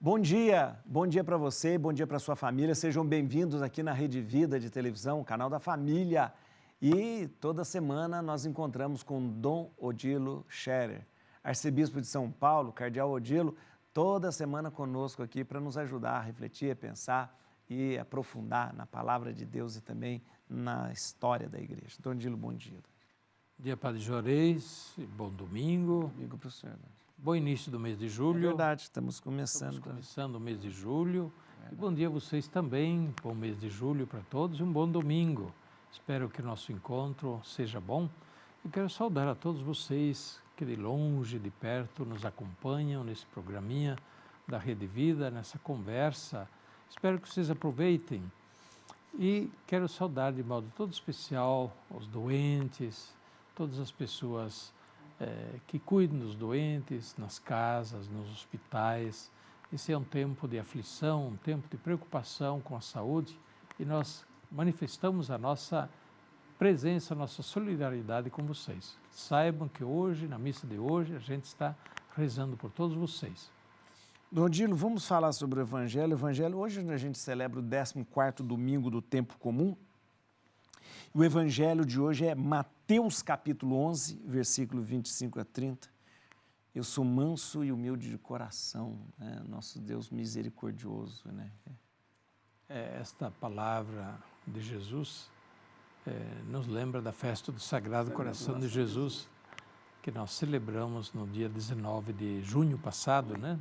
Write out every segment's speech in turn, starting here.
Bom dia para você, bom dia para sua família. Sejam bem-vindos aqui na Rede Vida de Televisão, o canal da família. E toda semana nós encontramos com Dom Odilo Scherer, arcebispo de São Paulo, cardeal Odilo, toda semana conosco aqui para nos ajudar a refletir, a pensar e aprofundar na palavra de Deus e também na história da igreja. Dom Odilo, bom dia. Bom dia, Padre Juarez, bom domingo. Domingo para o senhor. Bom início do mês de julho. É verdade, estamos começando o mês de julho. E bom dia a vocês também, bom mês de julho para todos e um bom domingo. Espero que o nosso encontro seja bom. E quero saudar a todos vocês que de longe, de perto, nos acompanham nesse programinha da Rede Vida, nessa conversa. Espero que vocês aproveitem. E quero saudar de modo todo especial os doentes, todas as pessoas que cuidam dos doentes, nas casas, nos hospitais. Esse é um tempo de aflição, um tempo de preocupação com a saúde e nós manifestamos a nossa presença, a nossa solidariedade com vocês. Saibam que hoje, na missa de hoje, a gente está rezando por todos vocês. Dom Odilo, vamos falar sobre o Evangelho. Hoje a gente celebra o 14º domingo do tempo comum. O Evangelho de hoje é Mateus capítulo 11, versículo 25 a 30. Eu sou manso e humilde de coração, né? Nosso Deus misericordioso, né? Esta palavra de Jesus nos lembra da festa do Sagrado Coração de Jesus, que nós celebramos no dia 19 de junho passado, né?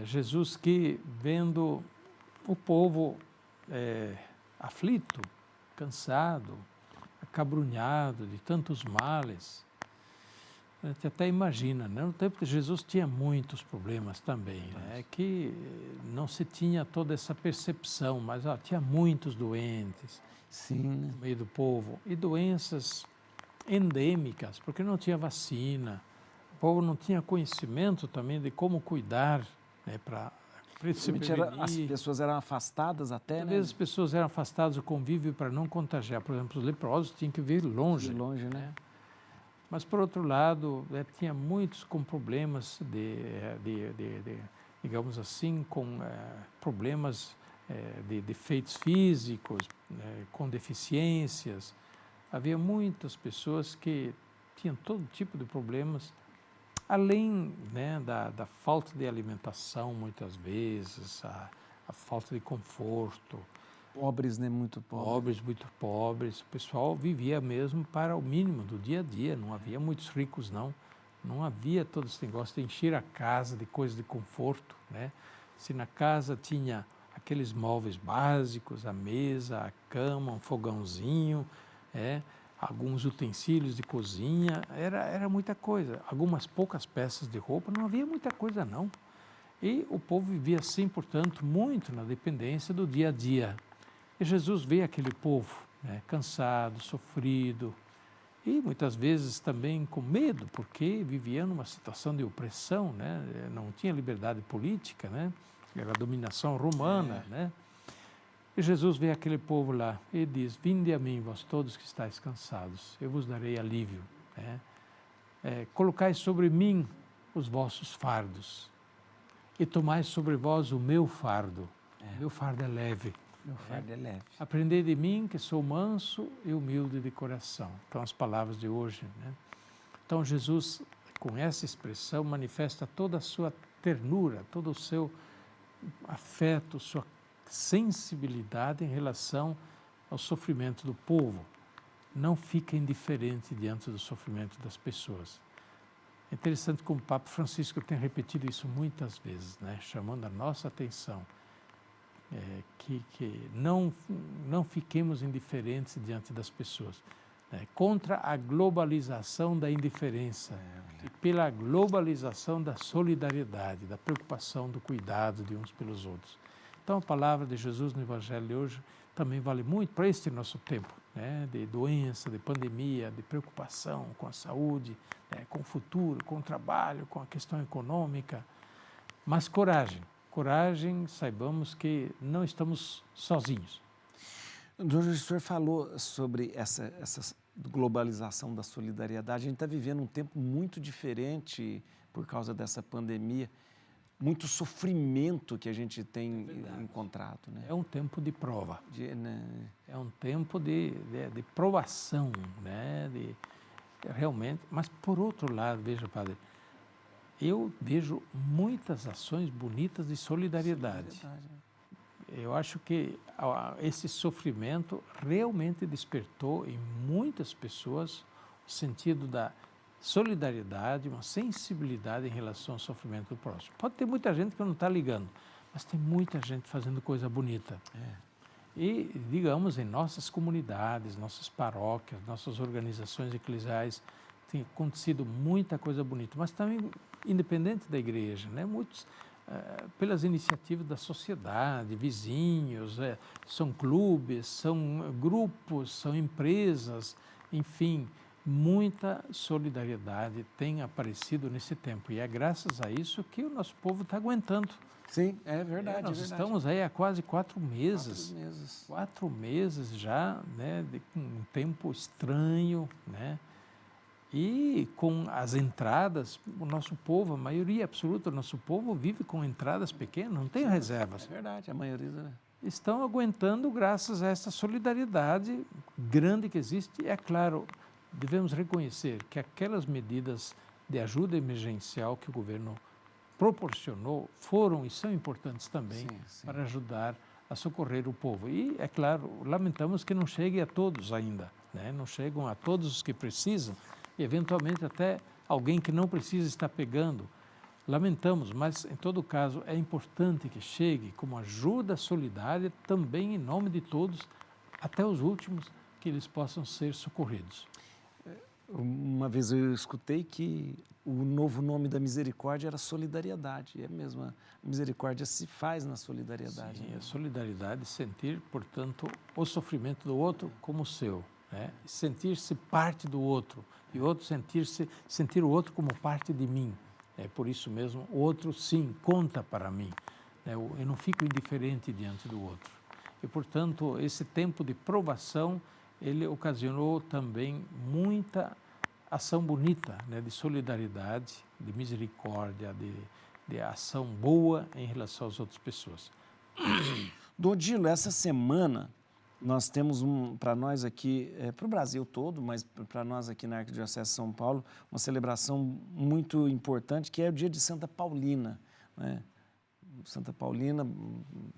Jesus que, vendo o povo aflito, cansado, acabrunhado de tantos males, a gente até imagina, né? No tempo de Jesus tinha muitos problemas também, né? Que não se tinha toda essa percepção, mas tinha muitos doentes. Sim, né? No meio do povo, e doenças endêmicas, porque não tinha vacina, o povo não tinha conhecimento também de como cuidar, né, para se prevenir. As pessoas eram afastadas até, Às né? vezes as pessoas eram afastadas do convívio para não contagiar. Por exemplo, os leprosos tinham que vir longe. De longe, né? Mas, por outro lado, tinha muitos com problemas digamos assim, com problemas de defeitos físicos, com deficiências. Havia muitas pessoas que tinham todo tipo de problemas, além, né, da falta de alimentação, muitas vezes, a falta de conforto. Pobres, né? Muito pobres. Muito pobres. O pessoal vivia mesmo para o mínimo do dia a dia, não havia muitos ricos, não. Não havia todo esse negócio de encher a casa de coisas de conforto, né? Se na casa tinha aqueles móveis básicos, a mesa, a cama, um fogãozinho, alguns utensílios de cozinha, era muita coisa. Algumas poucas peças de roupa, não havia muita coisa, não. E o povo vivia assim, portanto, muito na dependência do dia a dia. E Jesus vê aquele povo, né, cansado, sofrido e muitas vezes também com medo, porque vivia numa situação de opressão, né? Não tinha liberdade política, né? Era a dominação romana, né? E Jesus vê aquele povo lá e diz: vinde a mim, vós todos que estáis cansados, eu vos darei alívio, né? Colocai sobre mim os vossos fardos e tomai sobre vós o meu fardo. Meu fardo é leve. Meu fardo é leve. Aprendei de mim, que sou manso e humilde de coração. Então, as palavras de hoje, né? Então, Jesus, com essa expressão, manifesta toda a sua ternura, todo o seu afeto, sua sensibilidade em relação ao sofrimento do povo. Não fica indiferente diante do sofrimento das pessoas. É interessante como o Papa Francisco tem repetido isso muitas vezes, né? Chamando a nossa atenção. Que não fiquemos indiferentes diante das pessoas, né? Contra a globalização da indiferença e pela globalização da solidariedade, da preocupação, do cuidado de uns pelos outros. Então a palavra de Jesus no Evangelho de hoje também vale muito para este nosso tempo, né? De doença, de pandemia, de preocupação com a saúde, né? Com o futuro, com o trabalho, com a questão econômica, mas coragem. Coragem, saibamos que não estamos sozinhos. O senhor falou sobre essa globalização da solidariedade. A gente está vivendo um tempo muito diferente por causa dessa pandemia. muito sofrimento que a gente tem encontrado, né? É um tempo de prova. Né? É um tempo de provação, né? Realmente. Mas, por outro lado, veja, padre, eu vejo muitas ações bonitas de solidariedade. Eu acho que esse sofrimento realmente despertou em muitas pessoas o sentido da solidariedade, uma sensibilidade em relação ao sofrimento do próximo. Pode ter muita gente que não está ligando, mas tem muita gente fazendo coisa bonita. E, digamos, em nossas comunidades, nossas paróquias, nossas organizações eclesiais, tem acontecido muita coisa bonita, mas também independente da igreja, né? Muitos, pelas iniciativas da sociedade, vizinhos, são clubes, são grupos, são empresas, enfim, muita solidariedade tem aparecido nesse tempo e é graças a isso que o nosso povo está aguentando. Sim, é verdade. Nós é verdade. estamos aí há quase 4 meses. 4 meses. 4 meses já, né, de um tempo estranho, né? E com as entradas, o nosso povo, a maioria absoluta do nosso povo vive com entradas pequenas, não tem reservas. É verdade, a maioria... Estão aguentando graças a essa solidariedade grande que existe. E, é claro, devemos reconhecer que aquelas medidas de ajuda emergencial que o governo proporcionou foram e são importantes também para ajudar a socorrer o povo. E, é claro, lamentamos que não chegue a todos ainda, né? Não chegam a todos os que precisam, e eventualmente até alguém que não precisa está pegando. Lamentamos, mas em todo caso é importante que chegue como ajuda solidária também em nome de todos, até os últimos, que eles possam ser socorridos. Uma vez eu escutei que o novo nome da misericórdia era solidariedade. É mesmo, a misericórdia se faz na solidariedade. Sim, a solidariedade, sentir, portanto, o sofrimento do outro como o seu, né? Sentir-se parte do outro e o outro sentir o outro como parte de mim. É por isso mesmo, o outro sim conta para mim, né? Eu não fico indiferente diante do outro. E, portanto, esse tempo de provação, ele ocasionou também muita ação bonita, né? De solidariedade, de misericórdia, de ação boa em relação às outras pessoas. Dom Odilo, essa semana nós temos para nós aqui, para o Brasil todo, mas para nós aqui na Arquidiocese de São Paulo, uma celebração muito importante, que é o dia de Santa Paulina, né? Santa Paulina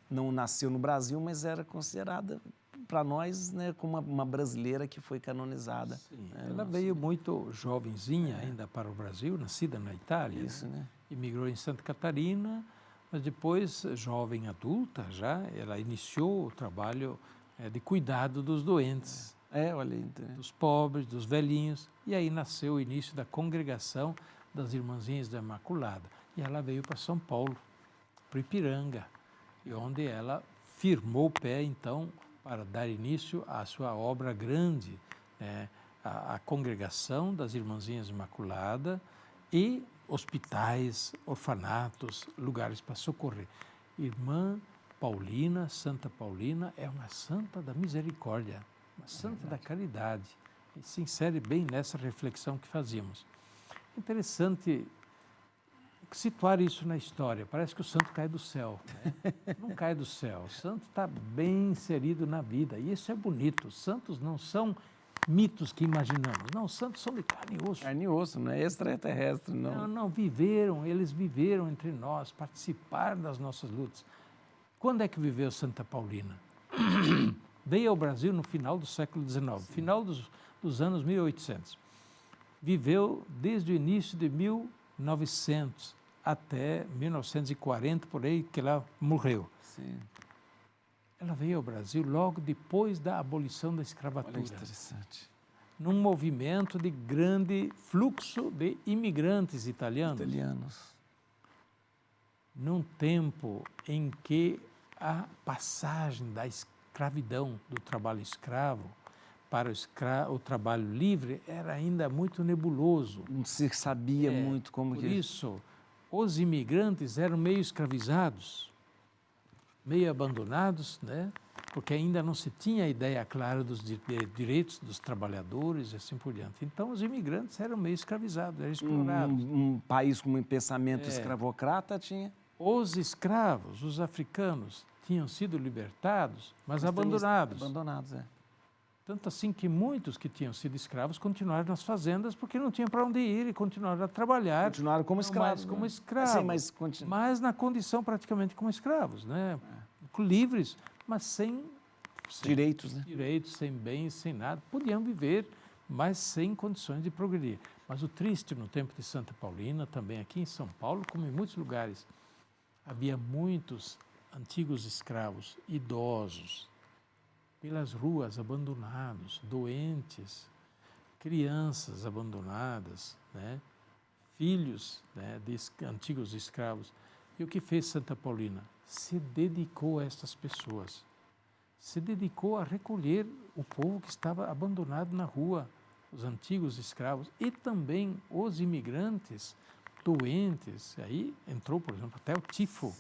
não nasceu no Brasil, mas era considerada para nós, né, como uma brasileira que foi canonizada. Sim, ela veio muito jovenzinha ainda para o Brasil, nascida na Itália. Isso, né? Imigrou em Santa Catarina, mas depois, jovem adulta já, ela iniciou o trabalho de cuidado dos doentes, olha aí, dos pobres, dos velhinhos, e aí nasceu o início da congregação das Irmãzinhas da Imaculada. E ela veio para São Paulo, para Ipiranga, e onde ela firmou o pé, então, para dar início à sua obra grande, né? A congregação das Irmãzinhas Imaculada e hospitais, orfanatos, lugares para socorrer. Irmã Paulina, Santa Paulina, é uma santa da misericórdia, uma santa da caridade. E se insere bem nessa reflexão que fazíamos. Interessante situar isso na história. Parece que o santo cai do céu, né? Não cai do céu. O santo está bem inserido na vida. E isso é bonito. Os santos não são mitos que imaginamos. Não, os santos são de carne e osso. Carne e osso, não é extraterrestre, não. Não, eles viveram entre nós, participaram das nossas lutas. Quando é que viveu Santa Paulina? Veio ao Brasil no final do século XIX, final dos anos 1800. Viveu desde o início de 1900 até 1940, por aí, que ela morreu. Sim. Ela veio ao Brasil logo depois da abolição da escravatura. Olha, interessante. Num movimento de grande fluxo de imigrantes italianos. Num tempo em que a passagem da escravidão, do trabalho escravo, para o trabalho livre, era ainda muito nebuloso. Não se sabia muito como que... Por isso, os imigrantes eram meio escravizados, meio abandonados, né? Porque ainda não se tinha a ideia clara dos direitos dos trabalhadores e assim por diante. Então, os imigrantes eram meio escravizados, eram explorados. Um país com um pensamento escravocrata Os escravos, os africanos, tinham sido libertados, mas abandonados. Abandonados, é. Tanto assim que muitos que tinham sido escravos continuaram nas fazendas porque não tinham para onde ir e continuaram a trabalhar. Continuaram como escravos. Como né? escravos. Sim, mas na condição praticamente como escravos, né? Livres, mas sem direitos, né? Direitos, sem bens, sem nada. Podiam viver, mas sem condições de progredir. Mas o triste no tempo de Santa Paulina, também aqui em São Paulo, como em muitos lugares, havia muitos antigos escravos, idosos, pelas ruas abandonados, doentes, crianças abandonadas, né? Filhos, né, de antigos escravos. E o que fez Santa Paulina? Se dedicou a estas pessoas, se dedicou a recolher o povo que estava abandonado na rua, os antigos escravos e também os imigrantes doentes. Aí entrou, por exemplo, até o Tifo,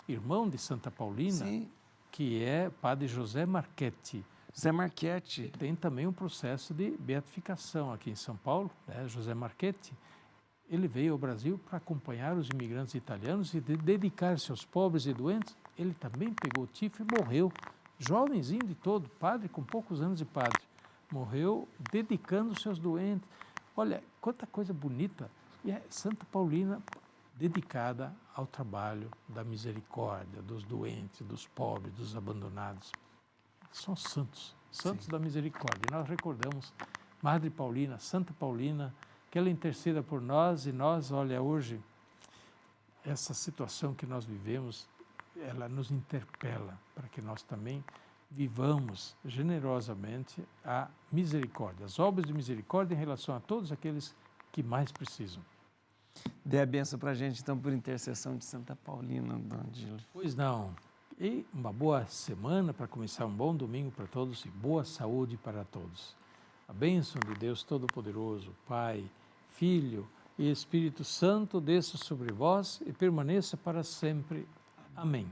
irmão de Santa Paulina, Sim. que é padre José Marchetti. José Marchetti. Tem também um processo de beatificação aqui em São Paulo, né? José Marchetti. Ele veio ao Brasil para acompanhar os imigrantes italianos e dedicar-se aos pobres e doentes. Ele também pegou tifo e morreu, jovenzinho de todo, padre com poucos anos de padre. Morreu dedicando-se aos doentes. Olha, quanta coisa bonita. E é Santa Paulina dedicada ao trabalho da misericórdia, dos doentes, dos pobres, dos abandonados. São santos, santos Sim. da misericórdia. E nós recordamos Madre Paulina, Santa Paulina, que ela interceda por nós e nós, olha, hoje, essa situação que nós vivemos, ela nos interpela para que nós também vivamos generosamente a misericórdia, as obras de misericórdia em relação a todos aqueles que mais precisam. Dê a benção para a gente, então, por intercessão de Santa Paulina, Dom Odilo. Pois não. E uma boa semana para começar um bom domingo para todos e boa saúde para todos. A bênção de Deus Todo-Poderoso, Pai, Filho e Espírito Santo desça sobre vós e permaneça para sempre. Amém.